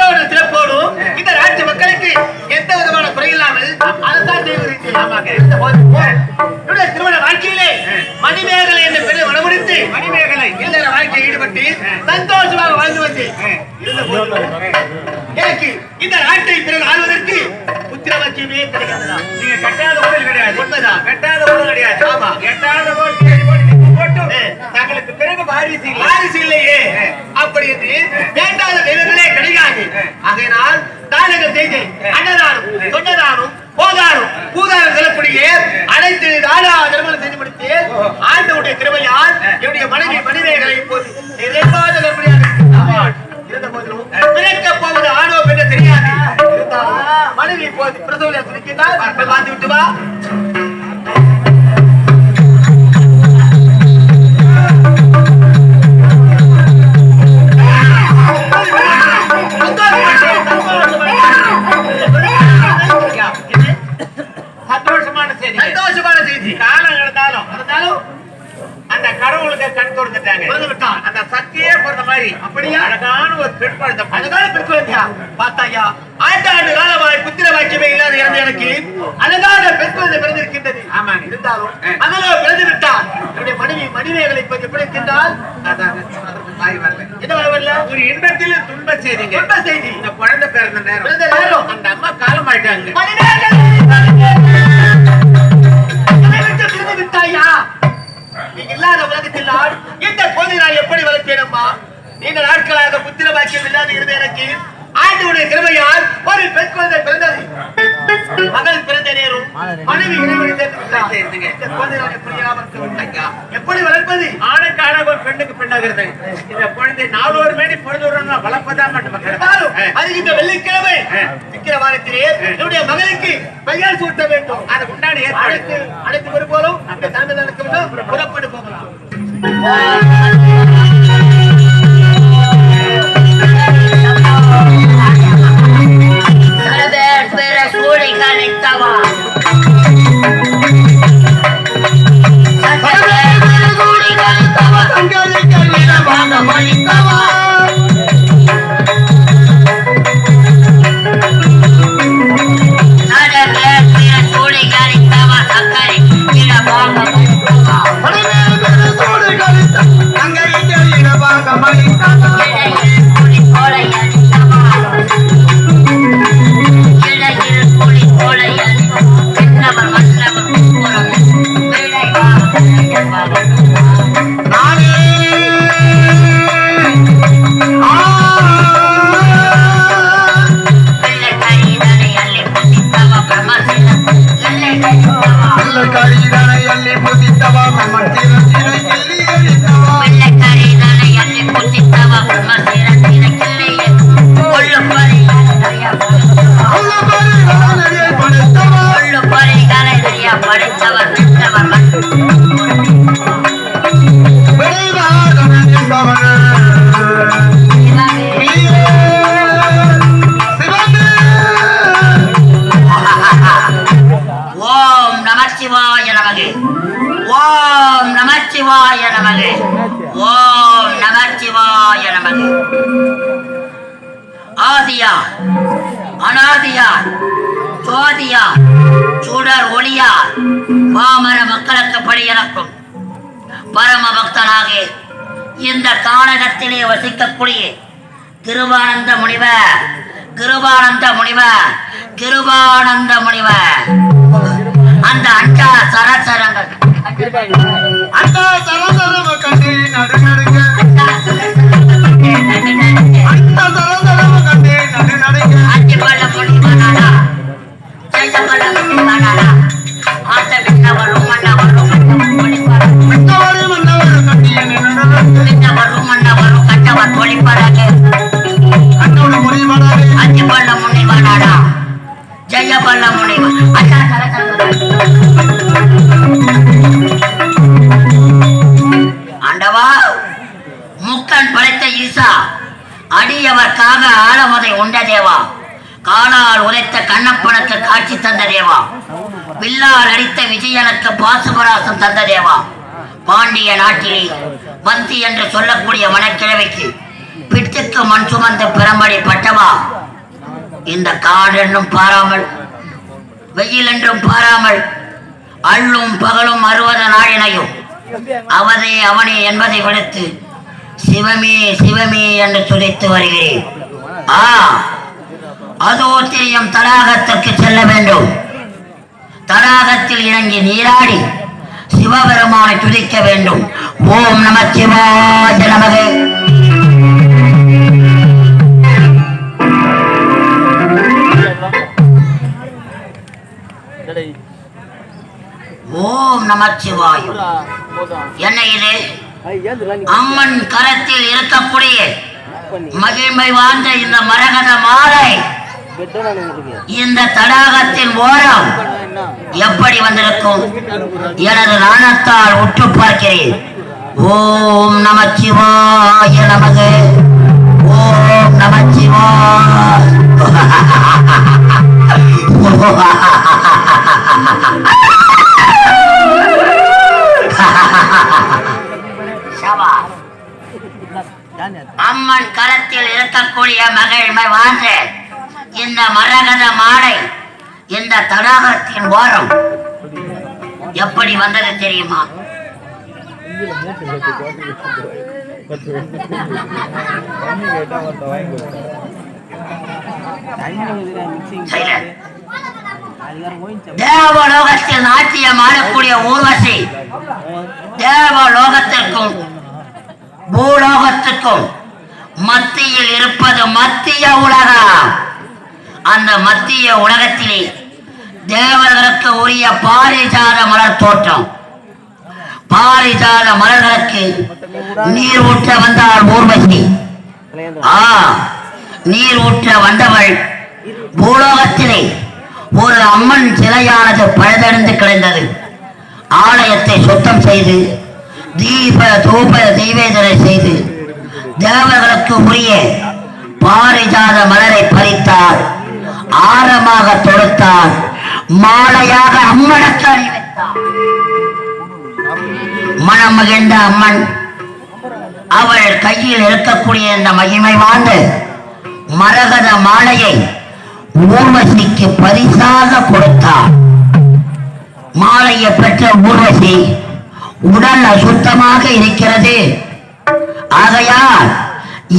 சீரோடு சிறப்போடும் இந்த நாட்டு மக்களுக்கு எந்த விதமான குறை இல்லாமல் அதுதான் திருமண வாழ்க்கையிலே மணிமேகலை என்ற பெண்ணை மனமுடித்து மணிமேகலை இல்லற வாழ்க்கையில் ஈடுபட்டு சந்தோஷமாக வாழ்ந்து வந்தேன். எனக்கு இந்த நாட்டை பிறகு ஆள்வதற்கு புத்திரவாக்கியமே கிடைக்காதுடா. நீங்க கட்டாத ஊழல் கிடையாது. உண்மைதான், கட்டாத ஊழல் கிடையாது. ஆமா, எட்டாத தங்களுக்கு பிறகு வாரிசு இல்லையே அப்படி என்று வேண்டாத வேலைகளே கிடையாது. ஆகையினால் தானங்கள் செய்து அன்னதானம் சொன்னதானம் போதானம் பூதானம் செல்லக்கூடிய அனைத்து தானா தர்மங்கள் செய்து முடித்து ஆண்டவுடைய திருமையால் என்னுடைய மனைவி மணிமேகலை இப்போது நிறைவாத இருந்த போதிலும் பிறக்க போவது ஆணோ பெண்ண தெரியாது. மனைவி இப்போது பிரசவ துணிக்கின்றார். பார்த்து விட்டு வா. சந்தோஷமான செய்தி. காலம் இருந்தாலும் அந்த கடவுளுக்கு கண் கொடுத்துட்டாங்க. அந்த சத்தியே பிறந்த மாதிரி அப்படியா அழகான ஒரு பெண் குழந்தை. அழகான பெண் குழந்தையா பார்த்தாயா? ஆண்டாண்டு காலமாய் புத்திர வாக்கியமே இல்லாத இறந்த எனக்கு அழகான பெண் குழந்தை பிறந்திருக்கின்றது. ஆமா, இருந்தாலும் அதெல்லாம் பிறந்து விட்டால் என்னுடைய மனைவி மணிமேகலை எப்படி இருக்கின்றால் என்ன வரல ஒரு இன்பத்தில் துன்ப செய்திங்க. துன்ப செய்தி இந்த குழந்தை பிறந்த நேரம் அந்த அம்மா காலம் ஆயிட்டாங்க. விட்டாயா? நீங்க இல்லாத உலகத்தில் இந்த போதை நான் எப்படி வளர்ப்பேனம்மா? நீண்ட நாட்களாக புத்திர பாக்கியம் இல்லாத இருந்த எனக்கு ஆண்டவருடைய கிருபையால் ஒரு பெண் குழந்தை பிறந்தது. மகள் பிறந்த நேரம் மனைவி எப்படி வளர்ப்பது? ஆணுக்கு ஆணாக ஒரு பெண்ணுக்கு பெண்ணாகிறது. இந்த குழந்தை நாளோடு மேடி பொழுது வளர்ப்பதான் மட்டும். அது இந்த வெள்ளிக்கிழமை விக்கிற வாரத்திலே என்னுடைய மகளுக்கு பெயர் சூட்ட வேண்டும். அதுக்கு உண்டான அனைத்து ஒருபோலும் இந்த தலைமை நடக்க புறப்பட்டு போகலாம். அனாதியார் ஜோதியார் சுடர் ஒளியார் பாமர மக்களுக்கு படி எனக்கும் பரம பக்தனாக இந்த கானகத்திலே வசிக்கக்கூடிய கிருபானந்த முனிவர் அந்த அண்டா சரசரங்கள் ஜெயபல்ல முனிவர் ஆண்டவா முக்கன் படைத்த ஈசா அடியவர்க்காக ஆலமதை உண்ட தேவா காலால் உரைத்த கண்ணப்பனுக்கு காட்சி தந்த தேவா வில்லால் அடித்த விஜயனுக்கு பாசுபராசம் தந்த தேவா பாண்டிய நாட்டிலே பந்தி என்று சொல்லக்கூடிய மனக்கிழமைக்கு பிட்டுக்கு மண் சுமந்த பிரமடி பட்டவா இந்த காடு என்றும் பாராமல், வெயில் என்றும் பாராமல், அள்ளும் பகலும் 60 நாளினையும் அவனே அவனே என்பதை விடுத்து சிவமே சிவமே என்று துதித்து வருகிறேன். அதோ தெரியும் தடாகத்திற்கு செல்ல வேண்டும். தடாகத்தில் இறங்கி நீராடி சிவபெருமானை துதிக்க வேண்டும். ஓம் நம சிவாய நமக. ஓம் நமச்சிவாய. என்ன இது? அம்மன் கரத்தில் இருக்கக்கூடிய மகிமை வாழ்ந்த இந்த மரகத மாலை இந்த தடாகத்தின் ஓரம் எப்படி வந்திருக்கும்? எனது நாணத்தால் உற்று பார்க்கிறேன். ஓம் நமச்சிவாய நமக. ஓம் நமச்சிவாய. அம்மன் கரத்தில் இருக்கக்கூடிய மகிழ்மை வாழ்ந்த இந்த மரகத மாலை இந்த தடாகத்தின் ஓரம் எப்படி வந்தது தெரியுமா? தேவலோகத்தில் நாட்டியம் ஆடக்கூடிய ஊர்வசி தேவலோகத்திற்கும் பூலோகத்திற்கும் மத்தியில் இருப்பது மத்திய உலகம். அந்த மத்திய உலகத்திலே தேவர்களுக்கு உரிய பாரிஜாத மலர் தோற்றம். பாரிஜாத மலர்களுக்கு நீர் ஊற்ற வந்தால் ஊர்வசி. நீர் ஊற்ற வந்தவள் பூலோகத்திலே ஒரு அம்மன் சிலையானது பழுதடைந்து கிடந்தது. ஆலயத்தை சுத்தம் செய்து தீப தூப தெய்வேதனை செய்து தேவர்களுக்கு உரிய பாரிஜாத மலரை பறித்தார். ஆரமாக தொடுத்தார். மாலையாக அம்மனுக்கு அணிவித்தார். மனம் மகிழ்ந்த அம்மன் அவள் கையில் இருக்கக்கூடிய இந்த மகிமை வாழ்ந்த மரகத மாலையை ஊர்வசிக்கு பரிசாக கொடுத்தார். மாலையை பெற்ற ஊர்வசி உடல் அசுத்தமாக இருக்கிறது. ஆகையால்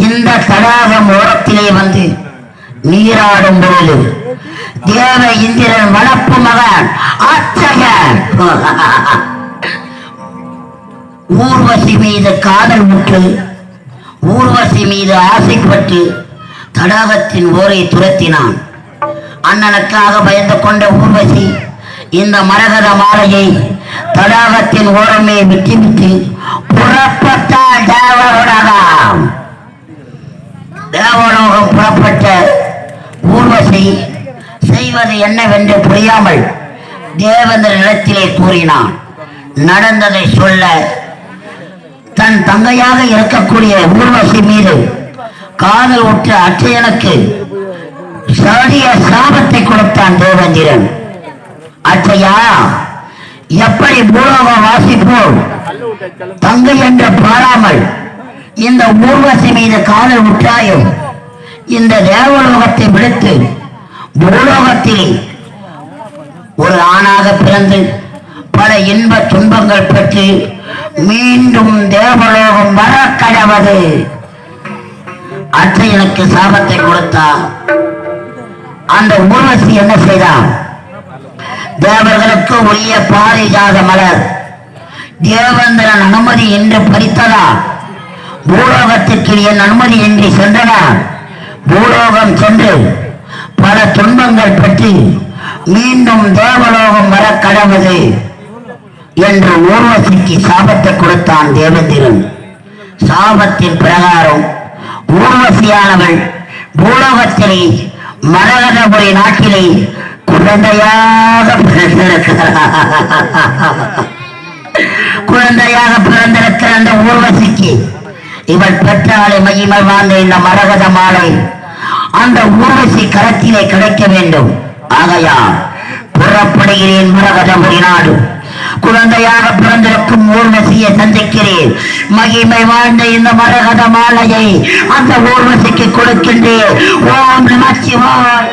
இந்த தடாகம் ஓரத்திலே வந்து நீராடும் பொழுது தேவ இந்திரன் வளர்ப்பு மகன் அச்சகன் ஊர்வசி மீது காதல் முற்று ஊர்வசி மீது ஆசைப்பட்டு தடாகத்தின் ஓரை துரத்தினான். அண்ணனுக்காக பயந்து கொண்ட ஊர்வசி இந்த மரகத மாலையை தடாகத்தின் ஓரமே விட்டுவிட்டு புறப்பட்டால் தேவலோகம். தேவலோகம் புறப்பட்ட ஊர்வசி செய்வது என்னவென்று புரியாமல் தேவேந்திர நிலத்திலே கூறினான். நடந்ததை சொல்ல தன் தங்கையாக இருக்கக்கூடிய ஊர்வசி மீது காதல் உற்ற அச்சயனுக்கு சதிய சாபத்தை கொடுத்தான் தேவேந்திரன். அச்சையா, எப்படி பூலோகம் வாசிப்போம் தங்கை என்று பாராமல் இந்த ஊர்வசி மீது காதல் உற்றாயும் இந்த தேவலோகத்தை விடுத்து பூலோகத்தில் ஒரு ஆணாக பிறந்து பல இன்ப துன்பங்கள் பெற்று மீண்டும் தேவலோகம் வர கடவது. அச்சையனுக்கு சாபத்தை கொடுத்தார். அந்த ஊர்வசி என்ன செய்தார்? தேவர்களுக்கு உரிய பாரிஜாத மலர் தேவேந்திரன் அனுமதி என்று பறித்ததா பூலோகத்திற்கு என் அனுமதி என்று சென்றதா பூலோகம் சென்று பல துன்பங்கள் பெற்று மீண்டும் தேவலோகம் வர கடவுது என்று ஊர்வசிக்கு சாபத்தை கொடுத்தான் தேவேந்திரன். சாபத்தின் பிரகாரம் ஊர்வசியானவள் பூலோகத்திலே மரகதபுரி நாட்டிலே குழந்தையாக பிறந்திருக்கிற அந்த ஊர்வசிக்கு இவள் பெற்றாலை மகிமை வாழ்ந்த இந்த மரகத மாலை அந்த ஊர்வசி கரத்திலே கிடைக்க வேண்டும். ஆகையால் புறப்படுகிறேன் மரகதபுரி நாடு. குழந்தையாக பிறந்திருக்கும் ஊர்வசியை சந்திக்கிறேன். மகிமை வாழ்ந்த இந்த மரகத மாலையை அந்த ஊர்வசிக்கு கொடுக்கின்றேன். ஓம் நம சிவாய.